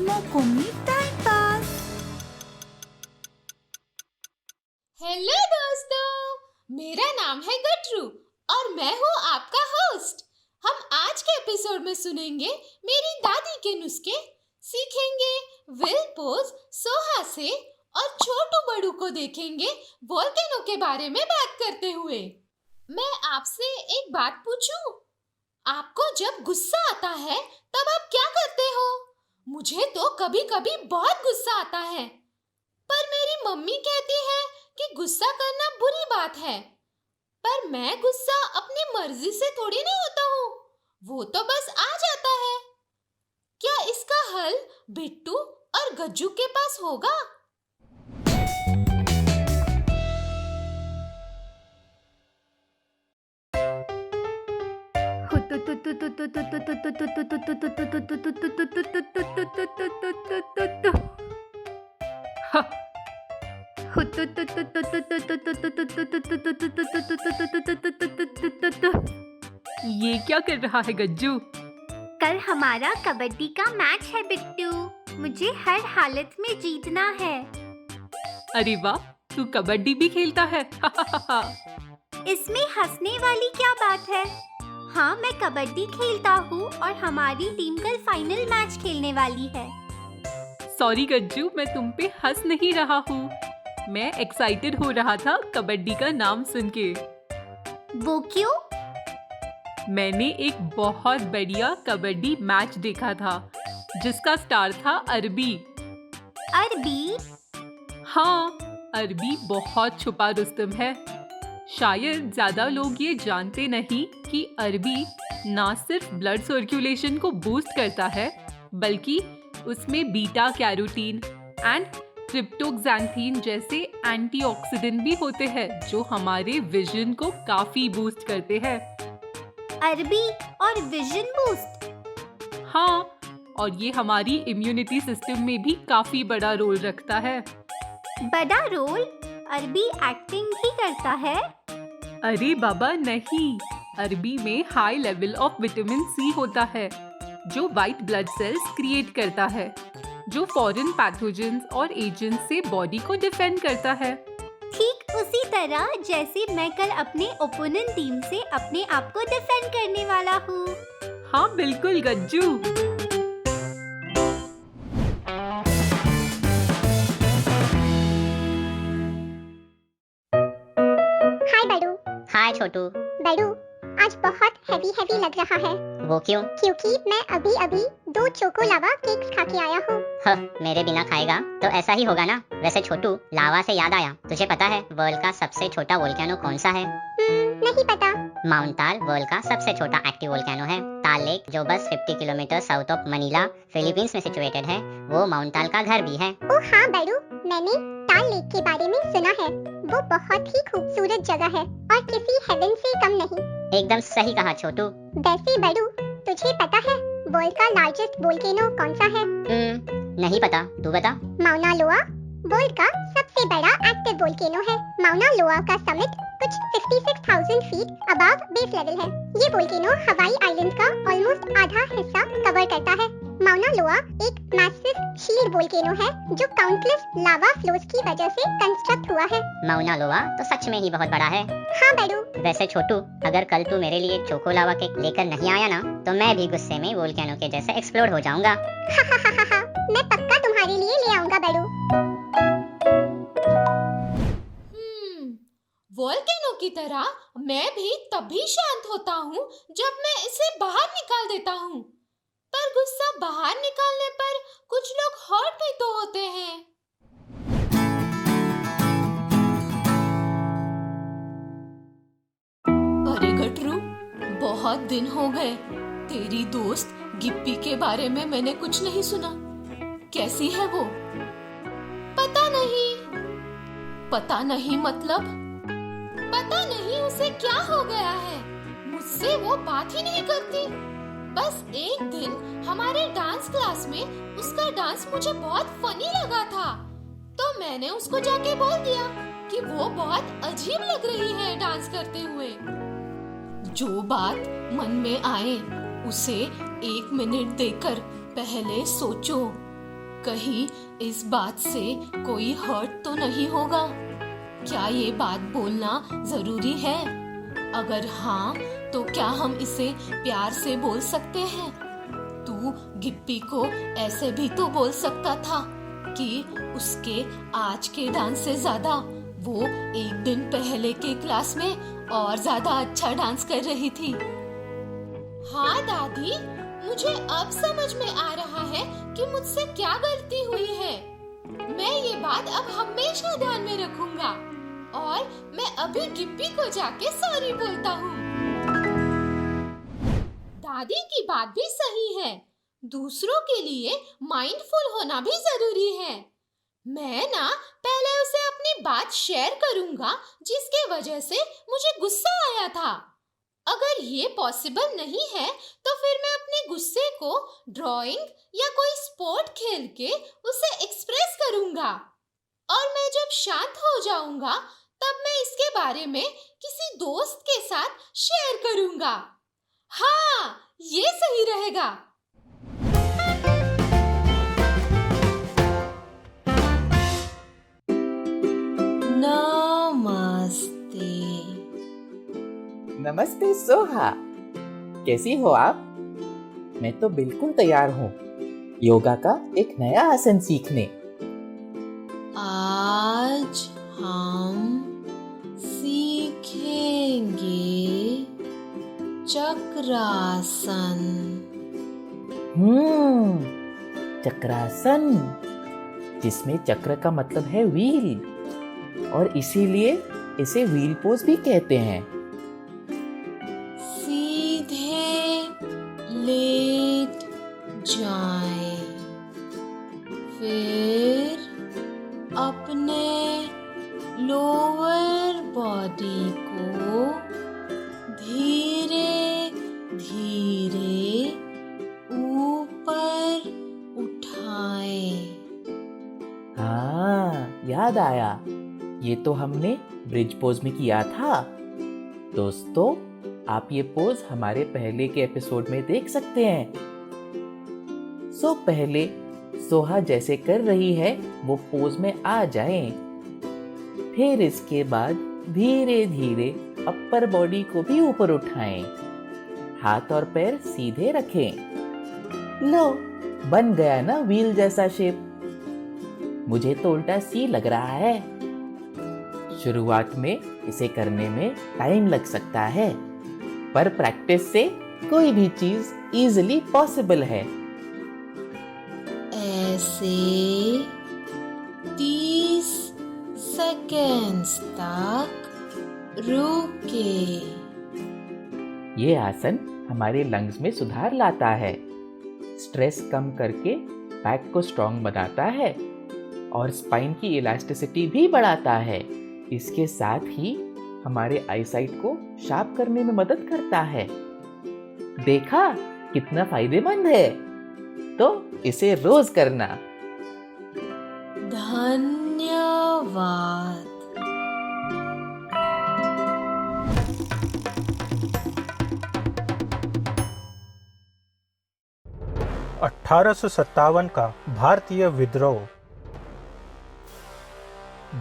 मोकोमी time pass. Hello दोस्तों, मेरा नाम है गटरू और मैं हूँ आपका होस्ट। हम आज के एपिसोड में सुनेंगे मेरी दादी के नुस्खे, सीखेंगे विल पोज सोहा से और छोटू बड़ू को देखेंगे वोल्केनो के बारे में बात करते हुए। मैं आपसे एक बात पूछूं? आपको जब गुस्सा आता है तब आप क्या करते हो? मुझे तो कभी-कभी बहुत गुस्सा आता है, पर मेरी मम्मी कहती है कि गुस्सा करना बुरी बात है। पर मैं गुस्सा अपनी मर्जी से थोड़ी नहीं होता हूँ, वो तो बस आ जाता है। क्या इसका हल बिट्टू और गज्जू के पास होगा? ये क्या कर रहा है गज्जू? कल हमारा कबड्डी का मैच है बिट्टू। मुझे हर हालत में जीतना है। अरे वाह, तू कबड्डी भी खेलता है। इसमें हंसने वाली क्या बात है? हाँ, मैं कबड्डी खेलता हूँ और हमारी टीम कल फाइनल मैच खेलने वाली है। सॉरी गज्जू, मैं तुम पे हंस नहीं रहा हूँ। मैं एक्साइटेड हो रहा था कबड्डी का नाम सुन के। वो क्यों? मैंने एक बहुत बढ़िया कबड्डी मैच देखा था जिसका स्टार था अरबी। अरबी? हाँ, अरबी बहुत छुपा रुस्तम है। शायद ज्यादा लोग ये जानते नहीं कि अरबी ना सिर्फ ब्लड सर्कुलेशन को बूस्ट करता है, बल्कि उसमें बीटा कैरोटीन एंड ट्रिप्टोक्सैंथीन जैसे एंटीऑक्सीडेंट भी होते हैं जो हमारे विजन को काफी बूस्ट करते हैं। अरबी और विजन बूस्ट? हाँ, और ये हमारी इम्यूनिटी सिस्टम में भी काफी बड़ा रोल रखता है। बड़ा रोल? अरबी एक्टिंग भी करता है? अरे बाबा नहीं, अरबी में high level of vitamin C होता है जो वाइट ब्लड सेल्स क्रिएट करता है, जो फॉरेन पैथोजेंस और एजेंट्स से बॉडी को डिफेंड करता है। ठीक उसी तरह जैसे मैं कल अपने ओपोनेंट टीम से अपने आप को डिफेंड करने वाला हूँ। हाँ बिल्कुल गज्जू। हाय बड़ू। हाय छोटू। बड़ू, आज बहुत हैवी लग रहा है। वो क्यों? क्योंकि मैं अभी 2 चोको लावा केक्स खा के आया हूँ। मेरे बिना खाएगा तो ऐसा ही होगा ना। वैसे छोटू, लावा से याद आया, तुझे पता है वर्ल्ड का सबसे छोटा वोल्केनो कौन सा है? नहीं पता। माउंट ताल वर्ल्ड का सबसे छोटा एक्टिव वोल्केनो है। ताल लेक, जो बस 50 kilometre south of Manila, Philippines में सिचुएटेड है, वो माउंट ताल का घर भी है। ओह हाँ बड़ू, मैंने ताल लेक के बारे में सुना है। वो बहुत ही खूबसूरत जगह है और किसी हेवन से कम नहीं। एकदम सही कहा छोटू। वैसे बड़ू, तुझे पता है वर्ल्ड का लार्जेस्ट वोल्केनो कौन सा है? नहीं पता, तू बता। माउना लोआ वर्ल्ड का सबसे बड़ा एक्टिव वोल्केनो है। माउना लोआ का समिट कुछ 56,000 फीट अबव बेस लेवल है। ये वोल्केनो हवाई आइलैंड का ऑलमोस्ट आधा हिस्सा कवर करता है। माउना लोआ एक मैसिव शील्ड वोल्केनो है जो काउंटलेस लावा फ्लोज की वजह से कंस्ट्रक्ट हुआ है। माउना लोआ तो सच में ही बहुत बड़ा है। हाँ बड़ू। वैसे छोटू, अगर कल तू मेरे लिए चोको लावा केक लेकर नहीं आया ना, तो मैं भी गुस्से में वोल्केनो के जैसे एक्सप्लोड हो जाऊंगा। मैं पक्का तुम्हारे लिए ले आऊंगा बड़ू। वोल्केनो की तरह मैं भी तभी शांत होता हूँ जब मैं इसे बाहर निकाल देता हूँ। पर गुस्सा बाहर निकालने पर कुछ लोग हर्ट भी तो होते हैं। अरे गटरू, बहुत दिन हो गए, तेरी दोस्त गिप्पी के बारे में मैंने कुछ नहीं सुना। कैसी है वो? पता नहीं मतलब? पता नहीं उसे क्या हो गया है। मुझसे वो बात ही नहीं करती। बस एक दिन हमारे डांस क्लास में उसका डांस मुझे बहुत फनी लगा था, तो मैंने उसको जाके बोल दिया कि वो बहुत अजीब लग रही है डांस करते हुए। जो बात मन में आए उसे 1 मिनट देकर पहले सोचो, कहीं इस बात से कोई हर्ट तो नहीं होगा? क्या ये बात बोलना जरूरी है? अगर हाँ, तो क्या हम इसे प्यार से बोल सकते हैं? तू गिप्पी को ऐसे भी तो बोल सकता था कि उसके आज के डांस से ज्यादा वो एक दिन पहले के क्लास में और ज्यादा अच्छा डांस कर रही थी। हाँ दादी, मुझे अब समझ में आ रहा है कि मुझसे क्या गलती हुई है। मैं ये बात अब हमेशा ध्यान में रखूंगा और मैं अभी गिप्पी को जाके सॉरी बोलता हूँ। दादी की बात भी सही है, दूसरों के लिए माइंडफुल होना भी जरूरी है। मैं ना पहले उसे अपनी बात शेयर करूंगा जिसके वजह से मुझे गुस्सा आया था। अगर ये पॉसिबल नहीं है तो फिर मैं अपने गुस्से को ड्राइंग या कोई स्पोर्ट खेल के उसे एक्सप्रेस करूंगा और मैं जब शांत हो जाऊंगा तब मैं इसके बारे में किसी दोस्त के साथ शेयर करूंगा। हाँ, ये सही रहेगा। नमस्ते सोहा, कैसी हो आप? मैं तो बिल्कुल तैयार हूँ योगा का एक नया आसन सीखने। आज हम सीखेंगे चक्रासन। चक्रासन, जिसमें चक्र का मतलब है व्हील और इसीलिए इसे व्हील पोज भी कहते हैं। लेट जाएं, फिर अपने लोअर बॉडी को धीरे धीरे ऊपर उठाएं। हाँ, याद आया, ये तो हमने ब्रिज पोज में किया था। दोस्तों, आप ये पोज हमारे पहले के एपिसोड में देख सकते हैं। पहले सोहा जैसे कर रही है वो पोज में आ जाएं। फिर इसके बाद धीरे धीरे अपर बॉडी को भी ऊपर उठाएं। हाथ और पैर सीधे रखें। लो, बन गया ना व्हील जैसा शेप। मुझे तो उल्टा सी लग रहा है। शुरुआत में इसे करने में टाइम लग सकता है, पर प्रैक्टिस से कोई भी चीज इजीली पॉसिबल है। ऐसे 30 सेकेंड्स तक रुके। ये आसन हमारे लंग्स में सुधार लाता है, स्ट्रेस कम करके बैक को स्ट्रॉन्ग बनाता है और स्पाइन की इलास्टिसिटी भी बढ़ाता है। इसके साथ ही हमारे आईसाइट को शार्प करने में मदद करता है। देखा कितना फायदेमंद है? तो इसे रोज करना। धन्यवाद। 1857 का भारतीय विद्रोह।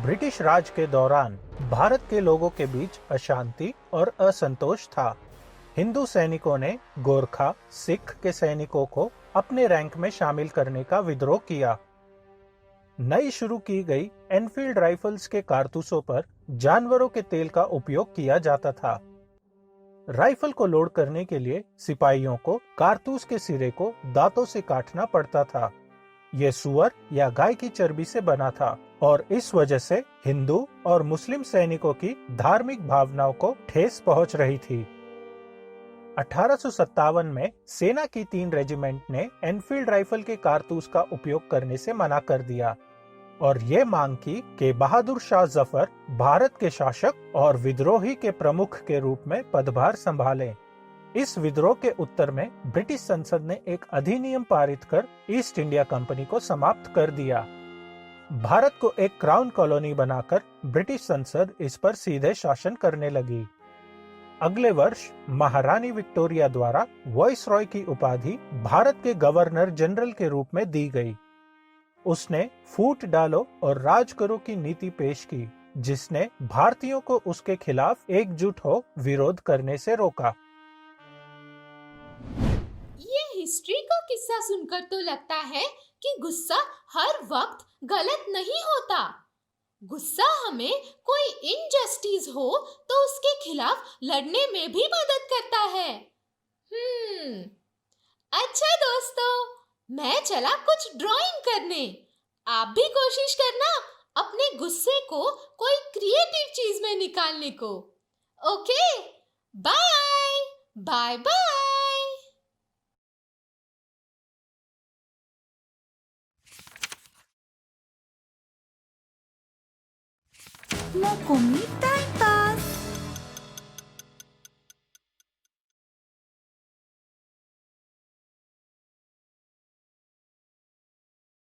ब्रिटिश राज के दौरान भारत के लोगों के बीच अशांति और असंतोष था। हिंदू सैनिकों ने गोरखा सिख के सैनिकों को अपने रैंक में शामिल करने का विद्रोह किया। नई शुरू की गई एनफील्ड राइफल्स के कारतूसों पर जानवरों के तेल का उपयोग किया जाता था। राइफल को लोड करने के लिए सिपाहियों को कारतूस के सिरे को दांतों से काटना पड़ता था। यह सुअर या गाय की चर्बी से बना था और इस वजह से हिंदू और मुस्लिम सैनिकों की धार्मिक भावनाओं को ठेस पहुंच रही थी। 1857 में सेना की 3 रेजिमेंट ने एनफील्ड राइफल के कारतूस का उपयोग करने से मना कर दिया और ये मांग की कि बहादुर शाह जफर भारत के शासक और विद्रोही के प्रमुख के रूप में पदभार संभालें। इस विद्रोह के उत्तर में ब्रिटिश संसद ने एक अधिनियम पारित कर ईस्ट इंडिया कंपनी को समाप्त कर दिया। भारत को एक क्राउन कॉलोनी बनाकर ब्रिटिश संसद इस पर सीधे शासन करने लगी। अगले वर्ष महारानी विक्टोरिया द्वारा वॉइसरॉय की उपाधि भारत के गवर्नर जनरल के रूप में दी गई। उसने फूट डालो और राज करो की नीति पेश की, जिसने भारतीयों को उसके खिलाफ एकजुट हो विरोध करने से रोका। ये हिस्ट्री का किस्सा सुनकर तो लगता है कि गुस्सा हर वक्त गलत नहीं होता। गुस्सा हमें कोई इनजस्टिस हो तो उसके खिलाफ लड़ने में भी मदद करता है। अच्छा दोस्तों, मैं चला कुछ ड्राइंग करने। आप भी कोशिश करना अपने गुस्से को कोई क्रिएटिव चीज में निकालने को। Okay, bye bye bye. Mokomi Time Pass.